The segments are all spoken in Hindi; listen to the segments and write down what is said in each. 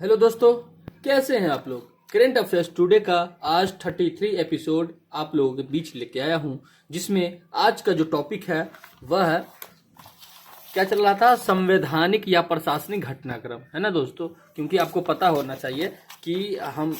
हेलो दोस्तों, कैसे हैं आप लोग। करेंट अफेयर्स टुडे का आज 33 एपिसोड आप लोगों के बीच लेके आया हूं, जिसमें आज का जो टॉपिक है वह है क्या चल रहा था, संवैधानिक या प्रशासनिक घटनाक्रम, है ना दोस्तों। क्योंकि आपको पता होना चाहिए कि हम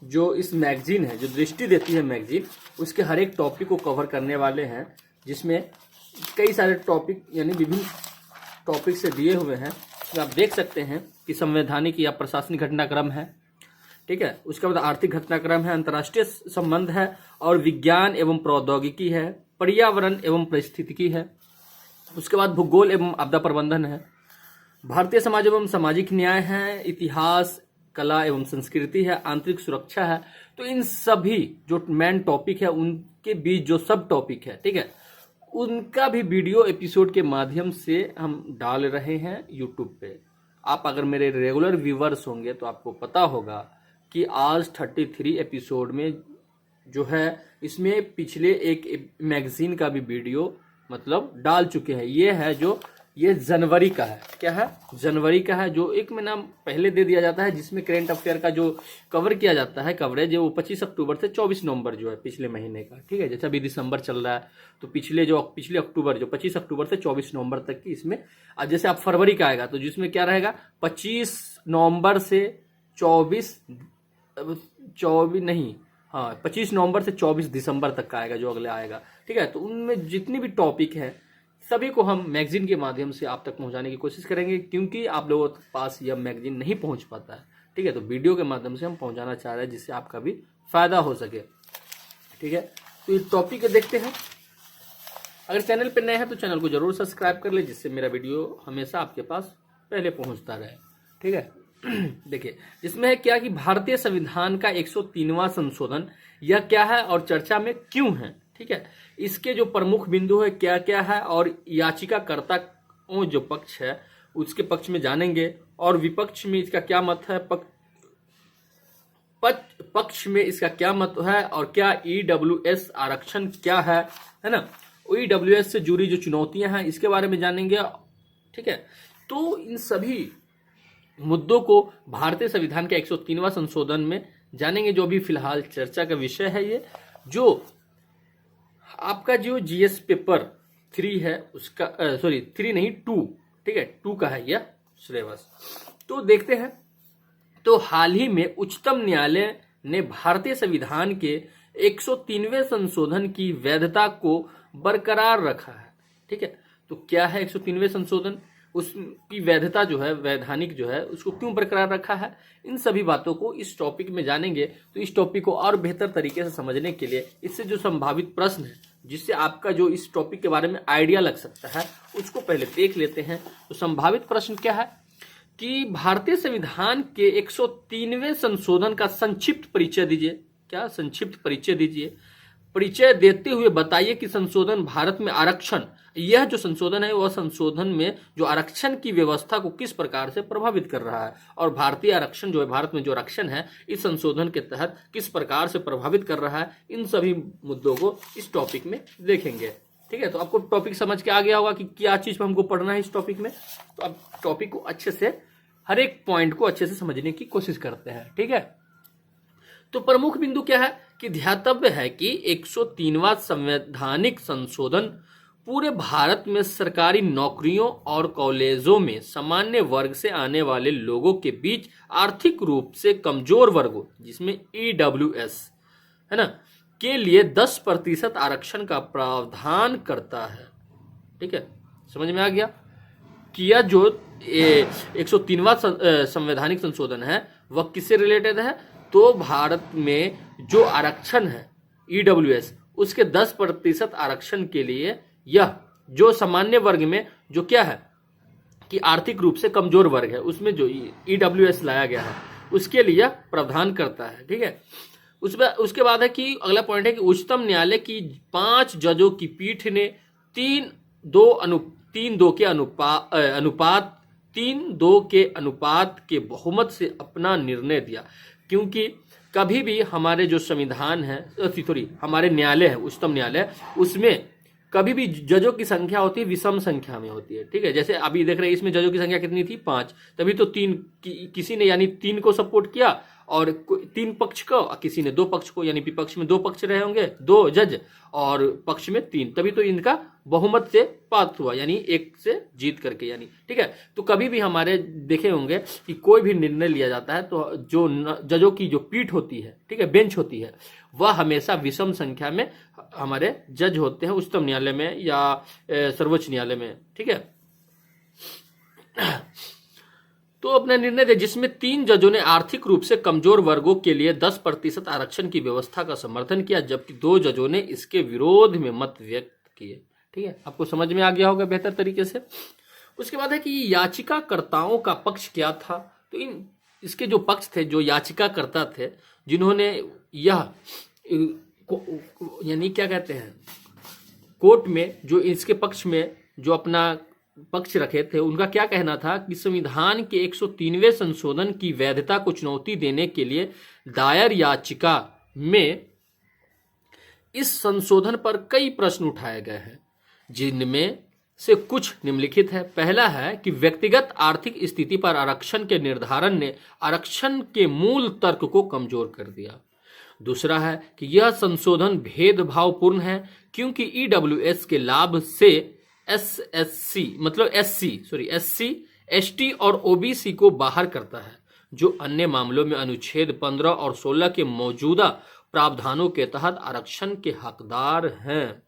जो इस मैगजीन है, जो दृष्टि देती है मैगजीन, उसके हर एक टॉपिक को कवर करने वाले हैं, जिसमें कई सारे टॉपिक यानी विभिन्न टॉपिक से दिए हुए हैं। तो आप देख सकते हैं कि संवैधानिक या प्रशासनिक घटनाक्रम है, ठीक है। उसके बाद आर्थिक घटनाक्रम है, अंतर्राष्ट्रीय संबंध है, और विज्ञान एवं प्रौद्योगिकी है, पर्यावरण एवं पारिस्थितिकी है। उसके बाद भूगोल एवं आपदा प्रबंधन है, भारतीय समाज एवं सामाजिक न्याय है, इतिहास, कला एवं संस्कृति है, आंतरिक सुरक्षा है। तो इन सभी जो मेन टॉपिक है उनके बीच जो सब टॉपिक है, ठीक है, उनका भी वीडियो एपिसोड के माध्यम से हम डाल रहे हैं यूट्यूब पे। आप अगर मेरे रेगुलर व्यूवर्स होंगे तो आपको पता होगा कि आज 33 एपिसोड में जो है इसमें पिछले एक मैगजीन का भी वीडियो मतलब डाल चुके हैं। ये है जो ये जनवरी का है, क्या है, जनवरी का है, जो एक महीना पहले दे दिया जाता है, जिसमें करेंट अफेयर का जो कवर किया जाता है कवरेज, वो 25 अक्टूबर से 24 नवंबर जो है पिछले महीने का, ठीक है। जैसे अभी दिसंबर चल रहा है तो पिछले अक्टूबर जो 25 अक्टूबर से 24 नवंबर तक की इसमें, जैसे आप फरवरी का आएगा तो जिसमें क्या रहेगा 25 नवंबर से 25 नवंबर से 24 दिसंबर तक का आएगा जो अगले आएगा, ठीक है। तो उनमें जितनी भी टॉपिक है सभी को हम मैगजीन के माध्यम से आप तक पहुंचाने की कोशिश करेंगे, क्योंकि आप लोगों के पास यह मैगजीन नहीं पहुंच पाता है, ठीक है। तो वीडियो के माध्यम से हम पहुंचाना चाह रहे हैं जिससे आपका भी फायदा हो सके, ठीक है। तो इस टॉपिक को देखते हैं। अगर चैनल पर नए हैं तो चैनल को जरूर सब्सक्राइब कर ले, जिससे मेरा वीडियो हमेशा आपके पास पहले पहुंचता रहे, ठीक है। देखिए, इसमें है क्या कि भारतीय संविधान का 103वां संशोधन यह क्या है और चर्चा में क्यों है, ठीक है। इसके जो प्रमुख बिंदु है क्या क्या है, और याचिकाकर्ता जो पक्ष है उसके पक्ष में जानेंगे, और विपक्ष में इसका क्या मत है, पक्ष में इसका क्या मत है, और क्या ईडब्ल्यूएस आरक्षण क्या है ना। ईडब्ल्यूएस से जुड़ी जो चुनौतियां हैं इसके बारे में जानेंगे, ठीक है। तो इन सभी मुद्दों को भारतीय संविधान के 103वां संशोधन में जानेंगे, जो भी फिलहाल चर्चा का विषय है। ये जो आपका जो जीएस पेपर 3 है उसका 3 नहीं 2, ठीक है, 2 का है यह सिलेबस। तो देखते हैं। तो हाल ही में उच्चतम न्यायालय ने भारतीय संविधान के 103वें संशोधन की वैधता को बरकरार रखा है, ठीक है। तो क्या है 103वें संशोधन, उसकी वैधता जो है, वैधानिक जो है, उसको क्यों बरकरार रखा है, इन सभी बातों को इस टॉपिक में जानेंगे। तो इस टॉपिक को और बेहतर तरीके से समझने के लिए इससे जो संभावित प्रश्न है, जिससे आपका जो इस टॉपिक के बारे में आइडिया लग सकता है, उसको पहले देख लेते हैं। तो संभावित प्रश्न क्या है कि भारतीय संविधान के 103वें संशोधन का संक्षिप्त परिचय दीजिए। क्या संक्षिप्त परिचय दीजिए। परिचय देते हुए बताइए कि संशोधन भारत में आरक्षण, यह जो संशोधन है वह संशोधन में जो आरक्षण की व्यवस्था को किस प्रकार से प्रभावित कर रहा है, और भारतीय आरक्षण जो है, भारत में जो आरक्षण है इस संशोधन के तहत किस प्रकार से प्रभावित कर रहा है। इन सभी मुद्दों को इस टॉपिक में देखेंगे, ठीक है। तो आपको टॉपिक समझ के आ गया होगा कि क्या चीज हमको पढ़ना है इस टॉपिक में। तो अब टॉपिक को अच्छे से, हर एक पॉइंट को अच्छे से समझने की कोशिश करते हैं, ठीक है। तो प्रमुख बिंदु क्या है कि ध्यातव्य है कि 103वां संवैधानिक संशोधन पूरे भारत में सरकारी नौकरियों और कॉलेजों में सामान्य वर्ग से आने वाले लोगों के बीच आर्थिक रूप से कमजोर वर्गों, जिसमें ईडब्ल्यूएस है ना, के लिए 10% आरक्षण का प्रावधान करता है, ठीक है। समझ में आ गया कि यह जो 103वां संवैधानिक संशोधन है वह किससे रिलेटेड है। तो भारत में जो आरक्षण है ईडब्ल्यूएस, उसके 10% आरक्षण के लिए यह जो सामान्य वर्ग में जो क्या है कि आर्थिक रूप से कमजोर वर्ग है, उसमें जो ईडब्ल्यूएस लाया गया है उसके लिए प्रावधान करता है, ठीक है। उसके बाद है कि अगला पॉइंट है कि उच्चतम न्यायालय की 5 जजों की पीठ ने 3-2 के अनुपात के बहुमत से अपना निर्णय दिया। क्योंकि कभी भी हमारे जो संविधान है, हमारे न्यायालय है, उच्चतम न्यायालय, उसमें कभी भी जजों की संख्या होती है विषम संख्या में होती है, ठीक है। जैसे अभी देख रहे हैं इसमें जजों की संख्या कितनी थी, 5, तभी तो तीन किसी ने यानी 3 को सपोर्ट किया और 3 पक्ष को, किसी ने 2 पक्ष को, यानी विपक्ष में 2 पक्ष रहे होंगे 2 जज और पक्ष में 3, तभी तो इनका बहुमत से पास हुआ, यानी 1 से जीत करके, यानी ठीक है। तो कभी भी हमारे देखे होंगे कि कोई भी निर्णय लिया जाता है तो जो जजों की जो पीठ होती है, ठीक है, बेंच होती है, वह हमेशा विषम संख्या में हमारे जज होते हैं, उच्चतम न्यायालय में या सर्वोच्च न्यायालय में, ठीक है। तो अपना निर्णय दे जिसमें 3 जजों ने आर्थिक रूप से कमजोर वर्गों के लिए 10% आरक्षण की व्यवस्था का समर्थन किया, जबकि 2 जजों ने इसके विरोध में मत व्यक्त किए, ठीक है। आपको समझ में आ गया होगा बेहतर तरीके से। उसके बाद है कि याचिकाकर्ताओं का पक्ष क्या था। तो इसके जो पक्ष थे, जो याचिकाकर्ता थे, जिन्होंने यह यानी क्या कहते हैं, कोर्ट में जो इसके पक्ष में जो अपना पक्ष रखे थे, उनका क्या कहना था कि संविधान के 103वें संशोधन की वैधता को चुनौती देने के लिए दायर याचिका में इस संशोधन पर कई प्रश्न उठाए गए हैं, जिनमें से कुछ निम्नलिखित है। पहला है कि व्यक्तिगत आर्थिक स्थिति पर आरक्षण के निर्धारण ने आरक्षण के मूल तर्क को कमजोर कर दिया। दूसरा है कि यह संशोधन भेदभावपूर्ण है क्योंकि ईडब्ल्यूएस के लाभ से एससी, एसटी और ओबीसी को बाहर करता है, जो अन्य मामलों में अनुच्छेद 15 और 16 के मौजूदा प्रावधानों के तहत आरक्षण के हकदार हैं।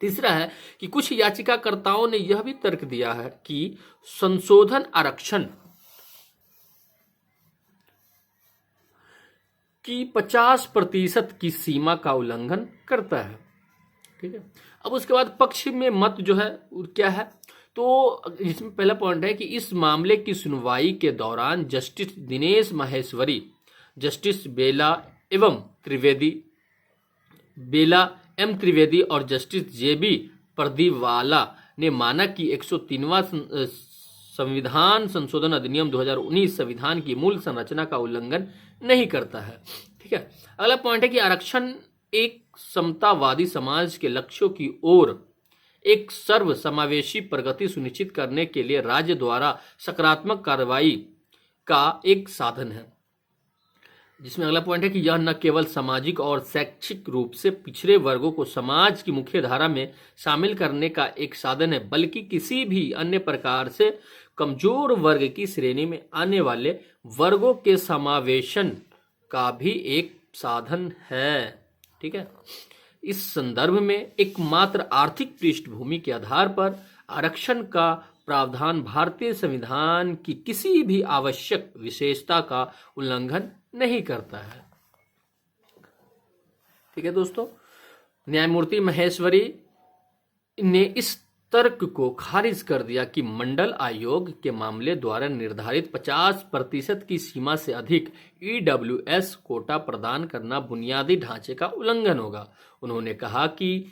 तीसरा है कि कुछ याचिकाकर्ताओं ने यह भी तर्क दिया है कि संशोधन आरक्षण की 50% की सीमा का उल्लंघन करता है, ठीक है। अब उसके बाद पक्ष में मत जो है क्या है, तो इसमें पहला पॉइंट है कि इस मामले की सुनवाई के दौरान जस्टिस दिनेश माहेश्वरी, जस्टिस बेला एम त्रिवेदी और जस्टिस जेबी प्रदीवाला ने माना कि 103वां संविधान संशोधन अधिनियम 2019 संविधान की मूल संरचना का उल्लंघन नहीं करता है, ठीक है। अगला पॉइंट है कि आरक्षण एक समतावादी समाज के लक्ष्यों की ओर एक सर्व समावेशी प्रगति सुनिश्चित करने के लिए राज्य द्वारा सकारात्मक कार्रवाई का एक साधन है। जिसमें अगला पॉइंट है कि यह न केवल सामाजिक और शैक्षिक रूप से पिछड़े वर्गों को समाज की मुख्य धारा में शामिल करने का एक साधन है, बल्कि किसी भी अन्य प्रकार से कमजोर वर्ग की श्रेणी में आने वाले वर्गों के समावेशन का भी एक साधन है, ठीक है। इस संदर्भ में एकमात्र आर्थिक पृष्ठभूमि के आधार पर आरक्षण का प्रावधान भारतीय संविधान की किसी भी आवश्यक विशेषता का उल्लंघन नहीं करता है, ठीक है दोस्तों। न्यायमूर्ति महेश्वरी ने इस तर्क को खारिज कर दिया कि मंडल आयोग के मामले द्वारा निर्धारित 50% की सीमा से अधिक ईडब्ल्यूएस कोटा प्रदान करना बुनियादी ढांचे का उल्लंघन होगा। उन्होंने कहा कि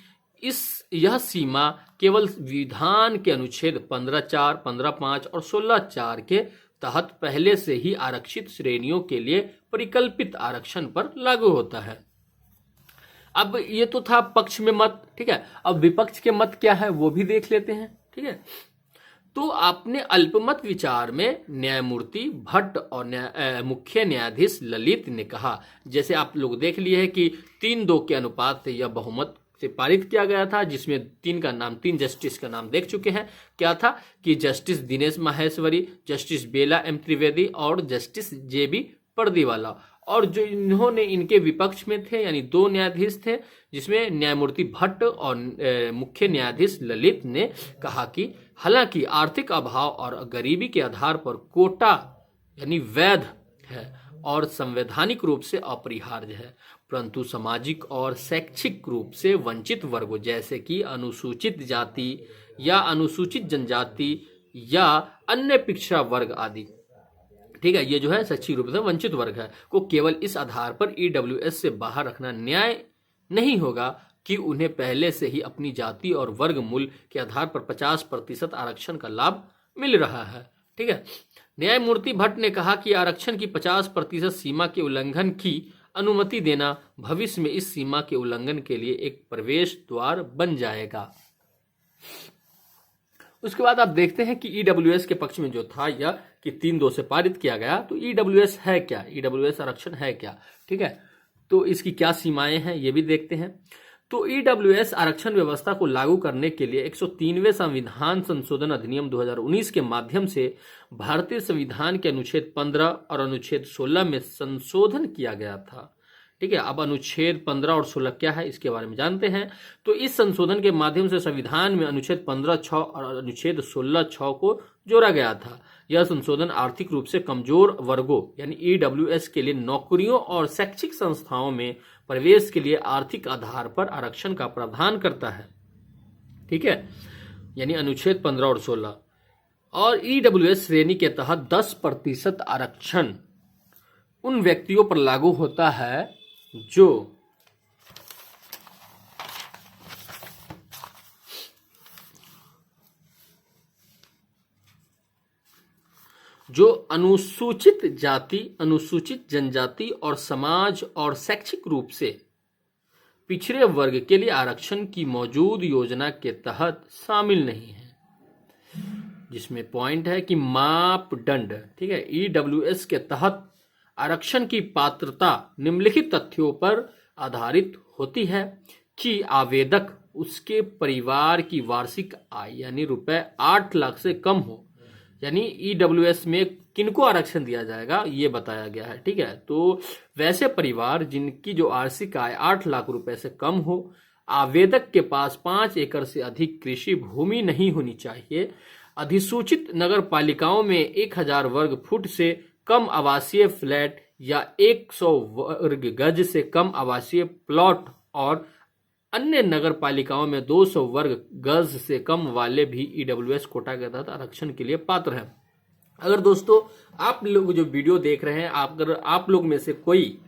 यह सीमा केवल विधान के अनुच्छेद 15(4), 15(5) और 16(4) के तहत पहले से ही आरक्षित श्रेणियों के लिए परिकल्पित आरक्षण पर लागू होता है। अब ये तो था पक्ष में मत, ठीक है। अब विपक्ष के मत क्या है वो भी देख लेते हैं, ठीक है। तो आपने अल्पमत विचार में न्यायमूर्ति भट्ट और मुख्य न्यायाधीश ललित ने कहा, जैसे आप लोग देख लिए हैं कि 3-2 के अनुपात से यह बहुमत से पारित किया गया था, जिसमें 3 जस्टिस का नाम देख चुके हैं। क्या था कि जस्टिस दिनेश माहेश्वरी, जस्टिस बेला एम त्रिवेदी और जस्टिस जेबी प्रदीवाला, और जो इन्होंने इनके विपक्ष में थे यानी 2 न्यायाधीश थे, जिसमें न्यायमूर्ति भट्ट और मुख्य न्यायाधीश ललित ने कहा कि हालांकि आर्थिक अभाव और गरीबी के आधार पर कोटा यानी वैध है और संवैधानिक रूप से अपरिहार्य है, परंतु सामाजिक और शैक्षिक रूप से वंचित वर्गों जैसे कि अनुसूचित जाति या अनुसूचित जनजाति या अन्य पिछड़ा वर्ग आदि, ठीक है, ये जो है शैक्षिक रूप से वंचित वर्ग है, को केवल इस आधार पर ईडब्ल्यूएस से बाहर रखना न्याय नहीं होगा कि उन्हें पहले से ही अपनी जाति और वर्ग मूल्य के आधार पर 50% आरक्षण का लाभ मिल रहा है, ठीक है। न्यायमूर्ति भट्ट ने कहा कि आरक्षण की 50% सीमा के उल्लंघन की अनुमति देना भविष्य में इस सीमा के उल्लंघन के लिए एक प्रवेश द्वार बन जाएगा। उसके बाद आप देखते हैं कि ईडब्ल्यूएस के पक्ष में जो था यह कि 3-2 से पारित किया गया। तो ईडब्ल्यूएस है क्या, ईडब्ल्यूएस आरक्षण है क्या, ठीक है, तो इसकी क्या सीमाएं हैं ये भी देखते हैं। तो ईडब्ल्यूएस आरक्षण व्यवस्था को लागू करने के लिए 103वें संविधान संशोधन अधिनियम 2019 के माध्यम से भारतीय संविधान के अनुच्छेद 15 और अनुच्छेद 16 में संशोधन किया गया था, ठीक है। अब अनुच्छेद 15 और 16 क्या है इसके बारे में जानते हैं। तो इस संशोधन के माध्यम से संविधान में अनुच्छेद 15(6) और अनुच्छेद 16(6) को जोड़ा गया था। यह संशोधन आर्थिक रूप से कमजोर वर्गों यानी ईडब्ल्यूएस के लिए नौकरियों और शैक्षिक संस्थाओं में प्रवेश के लिए आर्थिक आधार पर आरक्षण का प्रावधान करता है, ठीक है, यानी अनुच्छेद 15 और 16। और ईडब्ल्यूएस श्रेणी के तहत 10% आरक्षण उन व्यक्तियों पर लागू होता है जो अनुसूचित जाति, अनुसूचित जनजाति और समाज और शैक्षिक रूप से पिछड़े वर्ग के लिए आरक्षण की मौजूद योजना के तहत शामिल नहीं है। जिसमें पॉइंट है कि मापदंड, ठीक है, ईडब्ल्यूएस के तहत आरक्षण की पात्रता निम्नलिखित तथ्यों पर आधारित होती है कि आवेदक उसके परिवार की वार्षिक आय यानी रुपए 8 लाख से कम हो। यानी ईडब्ल्यूएस में किनको आरक्षण दिया जाएगा ये बताया गया है, ठीक है। तो वैसे परिवार जिनकी जो वार्षिक आय 8 लाख रुपए से कम हो, आवेदक के पास 5 एकड़ से अधिक कृषि भूमि नहीं होनी चाहिए, अधिसूचित नगर पालिकाओं में 1000 वर्ग फुट से कम आवासीय फ्लैट या 100 वर्ग गज से कम आवासीय प्लॉट और अन्य नगर पालिकाओं में 200 वर्ग गज से कम वाले भी ईडब्ल्यूएस कोटा के तहत आरक्षण के लिए पात्र हैं। अगर दोस्तों आप लोग जो वीडियो देख रहे हैं, अगर आप लोग में से कोई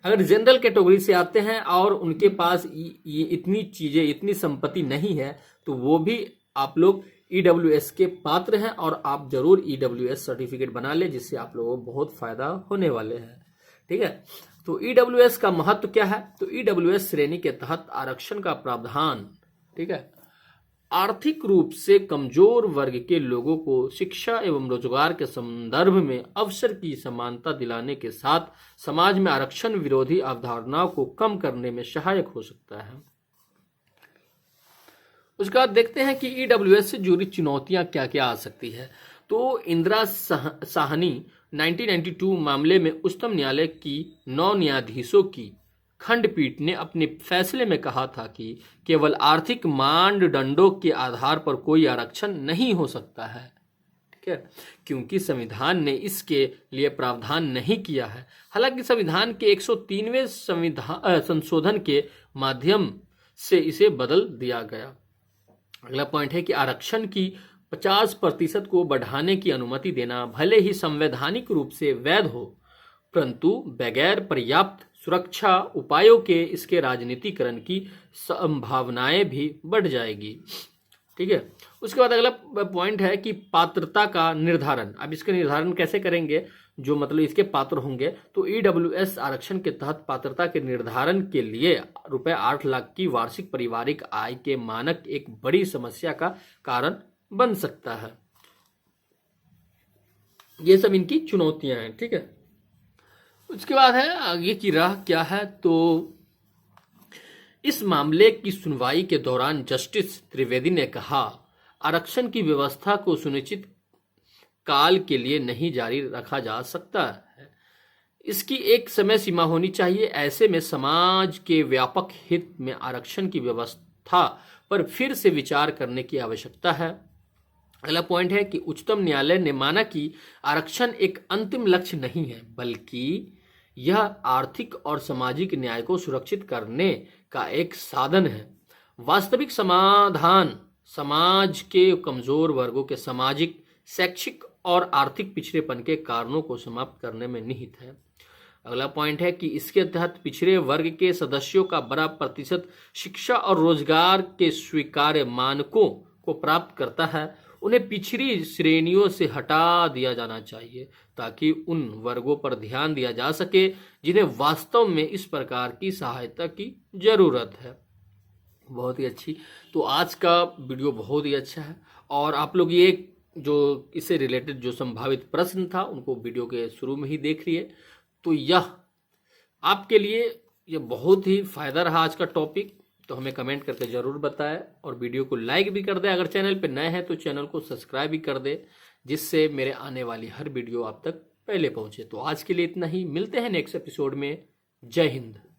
अगर जनरल कैटेगरी से आते हैं और उनके पास ये इतनी चीजें, इतनी संपत्ति नहीं है, तो वो भी आप लोग ईडब्ल्यूएस के पात्र हैं और आप जरूर ईडब्ल्यूएस सर्टिफिकेट बना ले, जिससे आप लोगों को बहुत फायदा होने वाले हैं, ठीक है। तो ईडब्ल्यूएस का महत्व क्या है? तो ईडब्ल्यूएस श्रेणी के तहत आरक्षण का प्रावधान, ठीक है, आर्थिक रूप से कमजोर वर्ग के लोगों को शिक्षा एवं रोजगार के संदर्भ में अवसर की समानता दिलाने के साथ समाज में आरक्षण विरोधी अवधारणाओं को कम करने में सहायक हो सकता है। उसके बाद देखते हैं कि ईडब्ल्यूएस से जुड़ी चुनौतियां क्या क्या आ सकती है। तो इंदिरा साहनी 1992 मामले में उच्चतम न्यायालय की 9 न्यायाधीशों की खंडपीठ ने अपने फैसले में कहा था कि केवल आर्थिक मानदंडों के आधार पर कोई आरक्षण नहीं हो सकता है, ठीक है, क्योंकि संविधान ने इसके लिए प्रावधान नहीं किया है। हालांकि संविधान के 103वें संशोधन के माध्यम से इसे बदल दिया गया। अगला पॉइंट है कि आरक्षण की 50% को बढ़ाने की अनुमति देना भले ही संवैधानिक रूप से वैध हो, परंतु बगैर पर्याप्त सुरक्षा उपायों के इसके राजनीतिकरण की संभावनाएं भी बढ़ जाएगी, ठीक है। उसके बाद अगला पॉइंट है कि पात्रता का निर्धारण। अब इसका निर्धारण कैसे करेंगे, जो मतलब इसके पात्र होंगे। तो ईडब्ल्यूएस आरक्षण के तहत पात्रता के निर्धारण के लिए रुपए 8 लाख की वार्षिक पारिवारिक आय के मानक एक बड़ी समस्या का कारण बन सकता है। ये सब इनकी चुनौतियां हैं, ठीक है। उसके बाद है आगे की राह क्या है। तो इस मामले की सुनवाई के दौरान जस्टिस त्रिवेदी ने कहा, आरक्षण की व्यवस्था को सुनिश्चित काल के लिए नहीं जारी रखा जा सकता है, इसकी एक समय सीमा होनी चाहिए। ऐसे में समाज के व्यापक हित में आरक्षण की व्यवस्था पर फिर से विचार करने की आवश्यकता है। अगला पॉइंट है कि उच्चतम न्यायालय ने माना कि आरक्षण एक अंतिम लक्ष्य नहीं है, बल्कि यह आर्थिक और सामाजिक न्याय को सुरक्षित करने का एक साधन है। वास्तविक समाधान समाज के कमजोर वर्गों के सामाजिक, शैक्षिक और आर्थिक पिछड़ेपन के कारणों को समाप्त करने में निहित है। अगला पॉइंट है कि इसके तहत पिछड़े वर्ग के सदस्यों का बड़ा प्रतिशत शिक्षा और रोजगार के स्वीकार्य मानकों को प्राप्त करता है। उन्हें पिछड़ी श्रेणियों से हटा दिया जाना चाहिए ताकि उन वर्गों पर ध्यान दिया जा सके जिन्हें वास्तव में इस प्रकार की सहायता की जरूरत है। बहुत ही अच्छी। तो आज का वीडियो बहुत ही अच्छा है और आप लोग ये जो इससे रिलेटेड जो संभावित प्रश्न था उनको वीडियो के शुरू में ही देख लिए। तो यह आपके लिए ये बहुत ही फायदा रहा आज का टॉपिक। तो हमें कमेंट करके जरूर बताएं और वीडियो को लाइक भी कर दें। अगर चैनल पे नए हैं तो चैनल को सब्सक्राइब भी कर दें जिससे मेरे आने वाली हर वीडियो आप तक पहले पहुंचे। तो आज के लिए इतना ही, मिलते हैं नेक्स्ट एपिसोड में। जय हिंद।